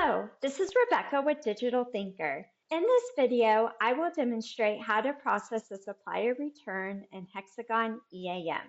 Hello, this is Rebecca with Digital Thinker. In this video, I will demonstrate how to process a supplier return in Hexagon EAM.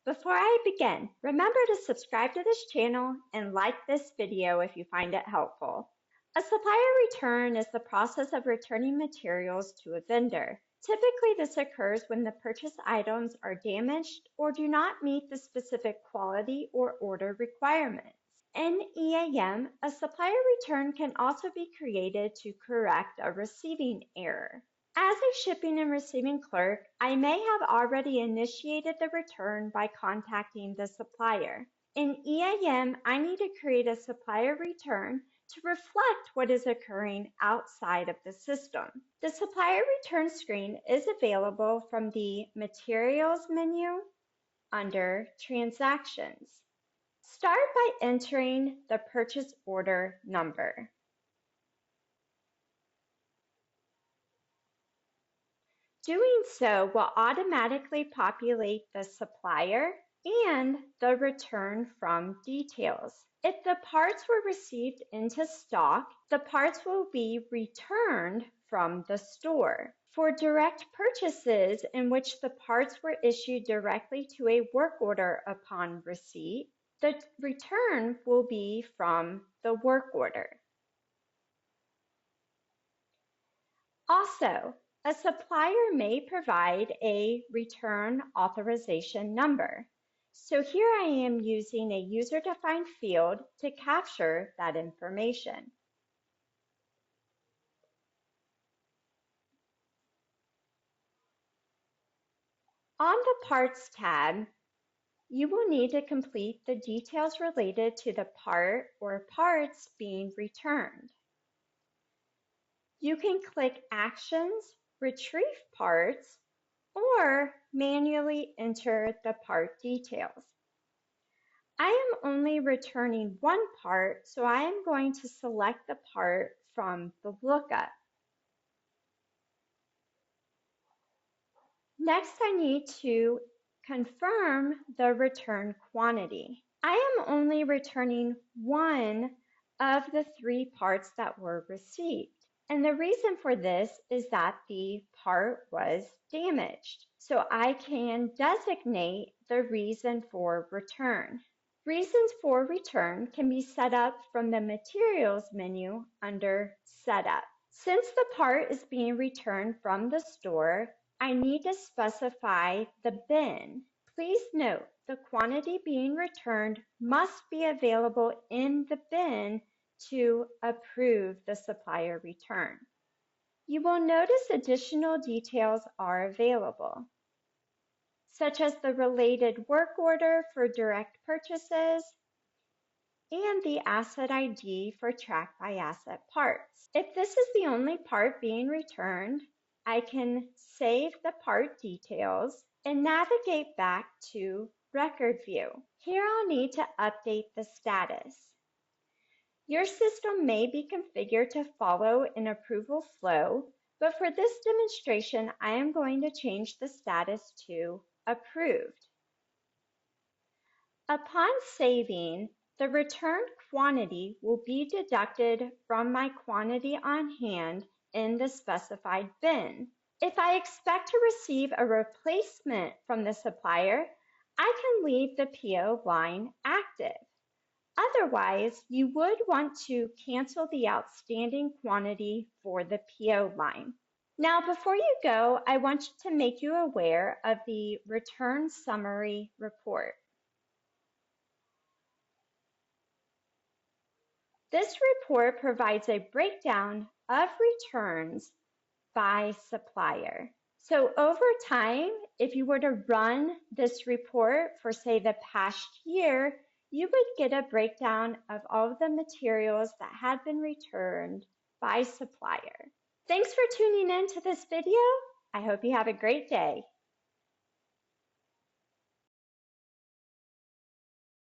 Before I begin, remember to subscribe to this channel and like this video if you find it helpful. A supplier return is the process of returning materials to a vendor. Typically, this occurs when the purchased items are damaged or do not meet the specific quality or order requirements. In EAM, a supplier return can also be created to correct a receiving error. As a shipping and receiving clerk, I may have already initiated the return by contacting the supplier. In EAM, I need to create a supplier return to reflect what is occurring outside of the system. The supplier return screen is available from the Materials menu under Transactions. Start by entering the purchase order number. Doing so will automatically populate the supplier and the return from details. If the parts were received into stock, the parts will be returned from the store. For direct purchases in which the parts were issued directly to a work order upon receipt, the return will be from the work order. Also, a supplier may provide a return authorization number. So here I am using a user-defined field to capture that information. On the Parts tab, you will need to complete the details related to the part or parts being returned. You can click Actions, Retrieve Parts, or manually enter the part details. I am only returning one part, so I am going to select the part from the lookup. Next, I need to confirm the return quantity. I am only returning one of the 3 parts that were received. And the reason for this is that the part was damaged. So I can designate the reason for return. Reasons for return can be set up from the Materials menu under Setup. Since the part is being returned from the store, I need to specify the bin. Please note the quantity being returned must be available in the bin to approve the supplier return. You will notice additional details are available, such as the related work order for direct purchases and the asset ID for track by asset parts. If this is the only part being returned, I can save the part details and navigate back to Record View. Here I'll need to update the status. Your system may be configured to follow an approval flow, but for this demonstration, I am going to change the status to Approved. Upon saving, the returned quantity will be deducted from my quantity on hand in the specified bin. If I expect to receive a replacement from the supplier, I can leave the PO line active. Otherwise, you would want to cancel the outstanding quantity for the PO line. Now, before you go, I want to make you aware of the Return Summary report. This report provides a breakdown of returns by supplier. So over time, if you were to run this report for, say, the past year, you would get a breakdown of all of the materials that had been returned by supplier. Thanks for tuning in to this video. I hope you have a great day.